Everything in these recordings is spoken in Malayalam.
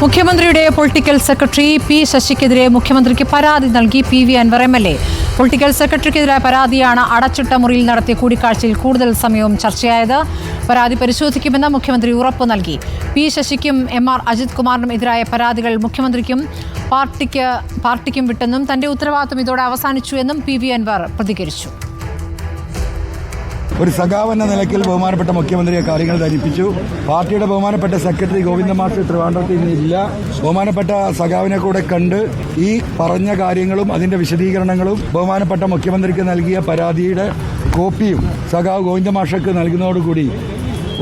മുഖ്യമന്ത്രിയുടെ പൊളിറ്റിക്കൽ സെക്രട്ടറി പി ശശിക്കെതിരെ മുഖ്യമന്ത്രിക്ക് പരാതി നൽകി പി.വി. അൻവർ എം.എൽ.എ. പൊളിറ്റിക്കൽ സെക്രട്ടറിക്കെതിരായ പരാതിയാണ് അടച്ചിട്ട മുറിയിൽ നടത്തിയ കൂടിക്കാഴ്ചയിൽ കൂടുതൽ സമയവും ചർച്ചയായത്. പരാതി പരിശോധിക്കുമെന്ന് മുഖ്യമന്ത്രി ഉറപ്പ് നൽകി. പി ശശിക്കും എം.ആർ. അജിത് കുമാറിനും എതിരായ പരാതികൾ മുഖ്യമന്ത്രിക്കും പാർട്ടിക്കും വിട്ടെന്നും തന്റെ ഉത്തരവാദിത്വം ഇതോടെ അവസാനിച്ചു എന്നും പി.വി. അൻവർ പ്രതികരിച്ചു. ഒരു സഖാവ് എന്ന നിലയ്ക്ക് ബഹുമാനപ്പെട്ട മുഖ്യമന്ത്രിയെ കാര്യങ്ങൾ ധരിപ്പിച്ചു. പാർട്ടിയുടെ ബഹുമാനപ്പെട്ട സെക്രട്ടറി ഗോവിന്ദ മാസ്റ്റർ ട്രിവാൻഡ്രത്ത് ഇന്നില്ല. ബഹുമാനപ്പെട്ട സഖാവിനെ കൂടെ കണ്ട് ഈ പറഞ്ഞ കാര്യങ്ങളും അതിന്റെ വിശദീകരണങ്ങളും ബഹുമാനപ്പെട്ട മുഖ്യമന്ത്രിക്ക് നൽകിയ പരാതിയുടെ കോപ്പിയും സഖാവ് ഗോവിന്ദ മാസ്റ്റർക്ക് നൽകുന്നതോടുകൂടി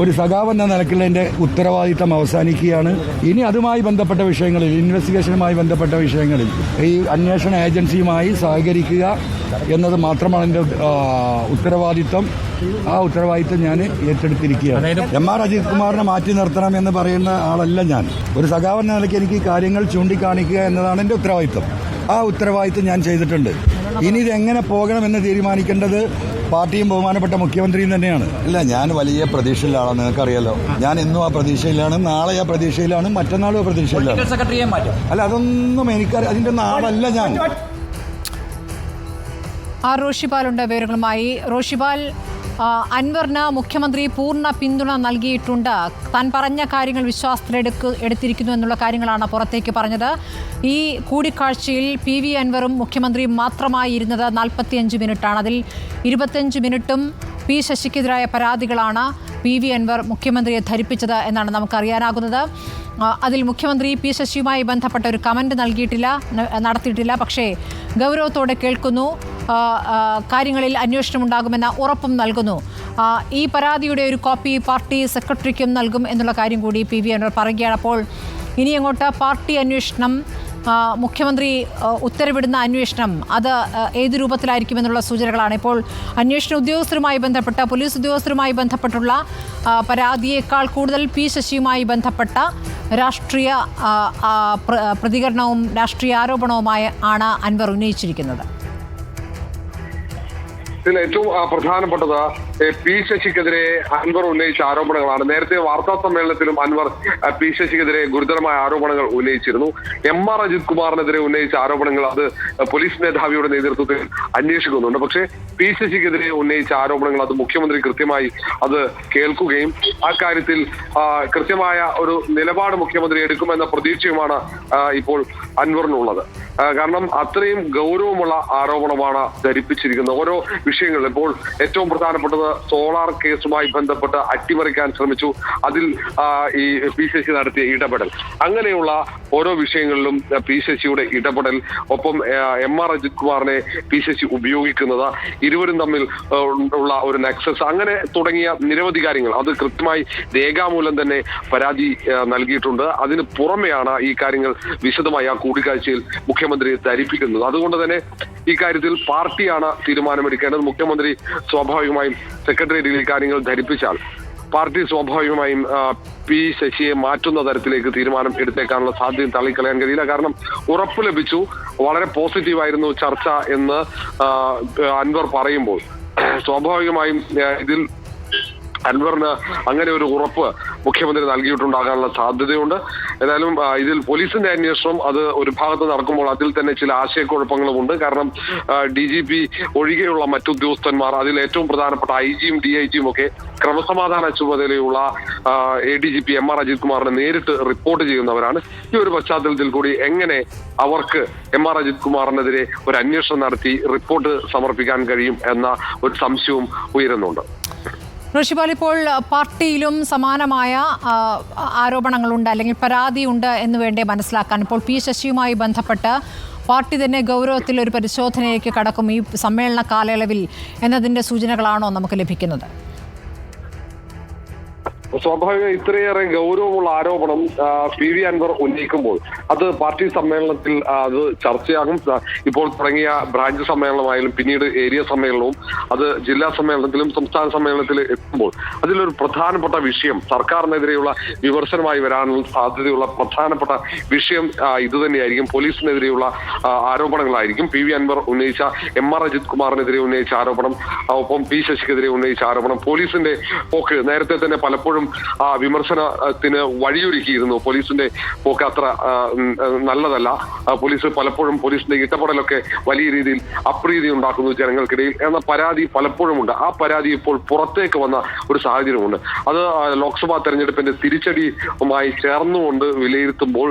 ഒരു സഖാവ് എന്ന നിലയ്ക്കുള്ള എൻ്റെ ഉത്തരവാദിത്തം അവസാനിക്കുകയാണ്. ഇനി അതുമായി ബന്ധപ്പെട്ട വിഷയങ്ങളിൽ, ഇൻവെസ്റ്റിഗേഷനുമായി ബന്ധപ്പെട്ട വിഷയങ്ങളിൽ ഈ അന്വേഷണ ഏജൻസിയുമായി സഹകരിക്കുക എന്നത് മാത്രമാണ് എൻ്റെ ഉത്തരവാദിത്തം. ആ ഉത്തരവാദിത്തം ഞാൻ ഏറ്റെടുത്തിരിക്കുകയാണ്. എം.ആർ. അജിത് കുമാറിനെ മാറ്റി നിർത്തണം എന്ന് പറയുന്ന ആളല്ല ഞാൻ. ഒരു സഖാവ് എന്ന നിലയ്ക്ക് എനിക്ക് കാര്യങ്ങൾ ചൂണ്ടിക്കാണിക്കുക എന്നതാണ് എൻ്റെ ഉത്തരവാദിത്തം. ആ ഉത്തരവാദിത്തം ഞാൻ ചെയ്തിട്ടുണ്ട്. ഇനി ഇതെങ്ങനെ പോകണമെന്ന് തീരുമാനിക്കേണ്ടത് പാർട്ടിയും ബഹുമാനപ്പെട്ട മുഖ്യമന്ത്രിയും തന്നെയാണ്. അല്ല, ഞാൻ വലിയ പ്രതീക്ഷയിലാണ്, നിങ്ങൾക്കറിയാലോ. ഞാൻ ഇന്നും ആ പ്രതീക്ഷയിലാണ്, നാളെ ആ പ്രതീക്ഷയിലാണ്, മറ്റന്നാളും ആ പ്രതീക്ഷയിലാണ്. അല്ല, അതൊന്നും എനിക്കറിയാം, അതിന്റെ നാളല്ല ഞാൻ. റോഷിപാലുണ്ട് വിവരങ്ങളുമായി. റോഷിപാൽ, അൻവറിന് മുഖ്യമന്ത്രി പൂർണ്ണ പിന്തുണ നൽകിയിട്ടുണ്ട്. താൻ പറഞ്ഞ കാര്യങ്ങൾ വിശ്വാസത്തിലെടുത്തിരിക്കുന്നു എന്നുള്ള കാര്യങ്ങളാണ് പുറത്തേക്ക് പറഞ്ഞത്. ഈ കൂടിക്കാഴ്ചയിൽ പി.വി. അൻവറും മുഖ്യമന്ത്രിയും മാത്രമായി ഇരുന്നത് 45 മിനിറ്റാണ്. അതിൽ 25 മിനിറ്റും പി ശശിക്കെതിരായ പരാതികളാണ് പി.വി. അൻവർ മുഖ്യമന്ത്രിയെ ധരിപ്പിച്ചത് എന്നാണ് നമുക്കറിയാനാകുന്നത്. അതിൽ മുഖ്യമന്ത്രി പി ശശിയുമായി ബന്ധപ്പെട്ട ഒരു കമൻറ്റ് നടത്തിയിട്ടില്ല. പക്ഷേ ഗൗരവത്തോടെ കേൾക്കുന്നു, കാര്യങ്ങളിൽ അന്വേഷണമുണ്ടാകുമെന്ന ഉറപ്പും നൽകുന്നു. ഈ പരാതിയുടെ ഒരു കോപ്പി പാർട്ടി സെക്രട്ടറിക്കും നൽകും എന്നുള്ള കാര്യം കൂടി പി.വി. അൻവർ പറയുകയാണ്. അപ്പോൾ ഇനി അങ്ങോട്ട് പാർട്ടി അന്വേഷണം, മുഖ്യമന്ത്രി ഉത്തരവിടുന്ന അന്വേഷണം, അത് ഏത് രൂപത്തിലായിരിക്കുമെന്നുള്ള സൂചനകളാണ്. ഇപ്പോൾ അന്വേഷണ ഉദ്യോഗസ്ഥരുമായി ബന്ധപ്പെട്ട, പോലീസ് ഉദ്യോഗസ്ഥരുമായി ബന്ധപ്പെട്ടുള്ള പരാതിയേക്കാൾ കൂടുതൽ പി ശശിയുമായി ബന്ധപ്പെട്ട രാഷ്ട്രീയ പ്രതികരണവും രാഷ്ട്രീയ ആരോപണവുമായി ആണ് അൻവർ ഉന്നയിച്ചിരിക്കുന്നത്. ഇതിൽ ഏറ്റവും പ്രധാനപ്പെട്ടത് പി ശശിക്കെതിരെ അൻവർ ഉന്നയിച്ച ആരോപണങ്ങളാണ്. നേരത്തെ വാർത്താ സമ്മേളനത്തിലും അൻവർ പി ശശിക്കെതിരെ ഗുരുതരമായ ആരോപണങ്ങൾ ഉന്നയിച്ചിരുന്നു. എം.ആർ. അജിത് കുമാറിനെതിരെ ഉന്നയിച്ച ആരോപണങ്ങൾ അത് പോലീസ് മേധാവിയുടെ നേതൃത്വത്തിൽ അന്വേഷിക്കുന്നുണ്ട്. പക്ഷേ പി ശശിക്കെതിരെ ഉന്നയിച്ച ആരോപണങ്ങൾ അത് മുഖ്യമന്ത്രി കൃത്യമായി അത് കേൾക്കുകയും ആ കാര്യത്തിൽ കൃത്യമായ ഒരു നിലപാട് മുഖ്യമന്ത്രി എടുക്കുമെന്ന പ്രതീക്ഷയുമാണ് ഇപ്പോൾ അൻവറിനുള്ളത്. കാരണം അത്രയും ഗൗരവമുള്ള ആരോപണമാണ് ധരിപ്പിച്ചിരിക്കുന്നത്. ഓരോ വിഷയങ്ങളിൽ ഇപ്പോൾ ഏറ്റവും പ്രധാനപ്പെട്ടത് സോളാർ കേസുമായി ബന്ധപ്പെട്ട് അട്ടിമറിക്കാൻ ശ്രമിച്ചു, അതിൽ ഈ പി ശശി നടത്തിയ ഇടപെടൽ, അങ്ങനെയുള്ള ഓരോ വിഷയങ്ങളിലും പി ശശിയുടെ ഇടപെടൽ, ഒപ്പം എം.ആർ. അജിത് കുമാറിനെ പി ശശി ഉപയോഗിക്കുന്നത്, ഇരുവരും തമ്മിൽ ഉള്ള ഒരു നെക്സസ്, അങ്ങനെ തുടങ്ങിയ നിരവധി കാര്യങ്ങൾ അത് കൃത്യമായി രേഖാമൂലം തന്നെ പരാതി നൽകിയിട്ടുണ്ട്. അതിന് പുറമെയാണ് ഈ കാര്യങ്ങൾ വിശദമായി ആ കൂടിക്കാഴ്ചയിൽ മുഖ്യമന്ത്രി ധരിപ്പിക്കുന്നത്. അതുകൊണ്ട് തന്നെ ഈ കാര്യത്തിൽ പാർട്ടിയാണ് തീരുമാനമെടുക്കേണ്ടത്. മുഖ്യമന്ത്രി സ്വാഭാവികമായും സെക്രട്ടേറിയറ്റിൽ ഈ കാര്യങ്ങൾ ധരിപ്പിച്ചാൽ പാർട്ടി സ്വാഭാവികമായും പി ശശിയെ മാറ്റുന്ന തരത്തിലേക്ക് തീരുമാനം എടുത്തേക്കാനുള്ള സാധ്യത തള്ളിക്കളയാൻ കഴിയില്ല. കാരണം ഉറപ്പ് ലഭിച്ചു, വളരെ പോസിറ്റീവായിരുന്നു ചർച്ച എന്ന് അൻവർ പറയുമ്പോൾ സ്വാഭാവികമായും ഇതിൽ അൻവറിന് അങ്ങനെ ഒരു ഉറപ്പ് മുഖ്യമന്ത്രി നൽകിയിട്ടുണ്ടാകാനുള്ള സാധ്യതയുണ്ട്. ഏതായാലും ഇതിൽ പോലീസിന്റെ അന്വേഷണം അത് ഒരു ഭാഗത്ത് നടക്കുമ്പോൾ അതിൽ തന്നെ ചില ആശയക്കുഴപ്പങ്ങളുമുണ്ട്. കാരണം DGP ഒഴികെയുള്ള മറ്റുദ്യോഗസ്ഥന്മാർ, അതിൽ ഏറ്റവും പ്രധാനപ്പെട്ട IG-യും DIG-യും ഒക്കെ ക്രമസമാധാന ചുമതലയുള്ള ADGP എം.ആർ. അജിത് കുമാറിനെ നേരിട്ട് റിപ്പോർട്ട് ചെയ്യുന്നവരാണ്. ഈ ഒരു പശ്ചാത്തലത്തിൽ കൂടി എങ്ങനെ അവർക്ക് എം.ആർ. അജിത് കുമാറിനെതിരെ ഒരു അന്വേഷണം നടത്തി റിപ്പോർട്ട് സമർപ്പിക്കാൻ കഴിയും എന്ന ഒരു സംശയവും ഉയരുന്നുണ്ട്. ഋഷിപാൽ, ഇപ്പോൾ പാർട്ടിയിലും സമാനമായ ആരോപണങ്ങളുണ്ട് അല്ലെങ്കിൽ പരാതിയുണ്ട് എന്ന് വേണ്ടേ മനസ്സിലാക്കാൻ. ഇപ്പോൾ പി ശശിയുമായി ബന്ധപ്പെട്ട് പാർട്ടി തന്നെ ഗൗരവത്തിൽ ഒരു പരിശോധനയിലേക്ക് കടക്കും ഈ സമ്മേളന കാലയളവിൽ എന്നതിൻ്റെ സൂചനകളാണോ നമുക്ക് ലഭിക്കുന്നത്? സ്വാഭാവിക ഇത്രയേറെ ഗൗരവമുള്ള ആരോപണം പി.വി. അൻവർ ഉന്നയിക്കുമ്പോൾ അത് പാർട്ടി സമ്മേളനത്തിൽ അത് ചർച്ചയാകും. ഇപ്പോൾ തുടങ്ങിയ ബ്രാഞ്ച് സമ്മേളനമായാലും പിന്നീട് ഏരിയ സമ്മേളനവും അത് ജില്ലാ സമ്മേളനത്തിലും സംസ്ഥാന സമ്മേളനത്തിൽ എത്തുമ്പോൾ അതിലൊരു പ്രധാനപ്പെട്ട വിഷയം, സർക്കാരിനെതിരെയുള്ള വിമർശനമായി വരാനുള്ള സാധ്യതയുള്ള പ്രധാനപ്പെട്ട വിഷയം ഇതുതന്നെയായിരിക്കും. പോലീസിനെതിരെയുള്ള ആരോപണങ്ങളായിരിക്കും. പി.വി. അൻവർ ഉന്നയിച്ച എം.ആർ. അജിത് കുമാറിനെതിരെ ഉന്നയിച്ച ആരോപണം, ഒപ്പം പി ശശിക്കെതിരെ ഉന്നയിച്ച ആരോപണം, പോലീസിന്റെ പോക്ക് നേരത്തെ തന്നെ പലപ്പോഴും പലപ്പോഴും വിമർശനത്തിന് വഴിയൊരുക്കിയിരുന്നു. പോലീസിന്റെ പോക്ക് അത്ര നല്ലതല്ല. പോലീസിന്റെ ഇടപെടലൊക്കെ വലിയ രീതിയിൽ അപ്രീതി ഉണ്ടാക്കുന്നു ജനങ്ങൾക്കിടയിൽ എന്ന പരാതി പലപ്പോഴും ഉണ്ട്. ആ പരാതി ഇപ്പോൾ പുറത്തേക്ക് വന്ന ഒരു സാഹചര്യമുണ്ട്. അത് ലോക്സഭാ തെരഞ്ഞെടുപ്പിന്റെ തിരിച്ചടിയുമായി ചേർന്നുകൊണ്ട് വിലയിരുത്തുമ്പോൾ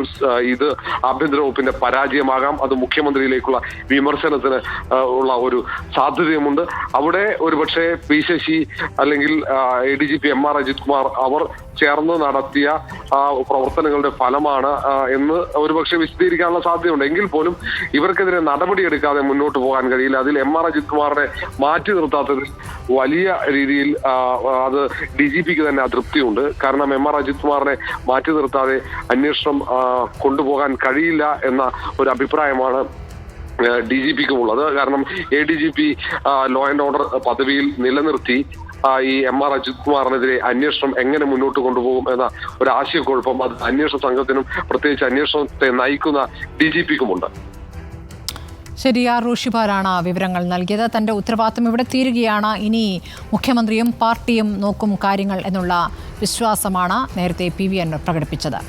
ഇത് ആഭ്യന്തര വകുപ്പിന്റെ പരാജയമാകാം. അത് മുഖ്യമന്ത്രിയിലേക്കുള്ള വിമർശനത്തിന് ഉള്ള ഒരു സാധ്യതയുമുണ്ട്. അവിടെ ഒരുപക്ഷെ പി ശശി അല്ലെങ്കിൽ ADGP MR അജിത് കുമാർ അവർ ചേർന്ന് നടത്തിയ പ്രവർത്തനങ്ങളുടെ ഫലമാണ് എന്ന് ഒരുപക്ഷെ വിശദീകരിക്കാനുള്ള സാധ്യതയുണ്ട്. എങ്കിൽ പോലും ഇവർക്കെതിരെ നടപടിയെടുക്കാതെ മുന്നോട്ട് പോകാൻ കഴിയില്ല. അതിൽ MR അജിത് കുമാറിനെ മാറ്റി നിർത്താത്തതിൽ വലിയ രീതിയിൽ അത് DGPക്ക് തന്നെ അതൃപ്തിയുണ്ട്. കാരണം MR അജിത് കുമാറിനെ മാറ്റി നിർത്താതെ അന്വേഷണം കൊണ്ടുപോകാൻ കഴിയില്ല എന്ന ഒരു അഭിപ്രായമാണ് DGPക്കും ഉള്ളത്. കാരണം ADGP ലോ ആൻഡ് ഓർഡർ പദവിയിൽ നിലനിർത്തി ഈ MR അജിത് കുമാറിനെതിരെ അന്വേഷണം എങ്ങനെ മുന്നോട്ട് കൊണ്ടുപോകും എന്ന ഒരു ആശയക്കുഴപ്പം അത് അന്വേഷണ സംഘത്തിനും പ്രത്യേകിച്ച് അന്വേഷണത്തെ നയിക്കുന്ന DGPക്കുമുണ്ട്. ശരി, റോഷിപാലാണ് വിവരങ്ങൾ നൽകിയത്. തന്റെ ഉത്തരവാദിത്തം ഇവിടെ തീരുകയാണ്. ഇനി മുഖ്യമന്ത്രിയും പാർട്ടിയും നോക്കും കാര്യങ്ങൾ എന്നുള്ള വിശ്വാസമാണ് നേരത്തെ PV അൻവർ പ്രകടിപ്പിച്ചത്.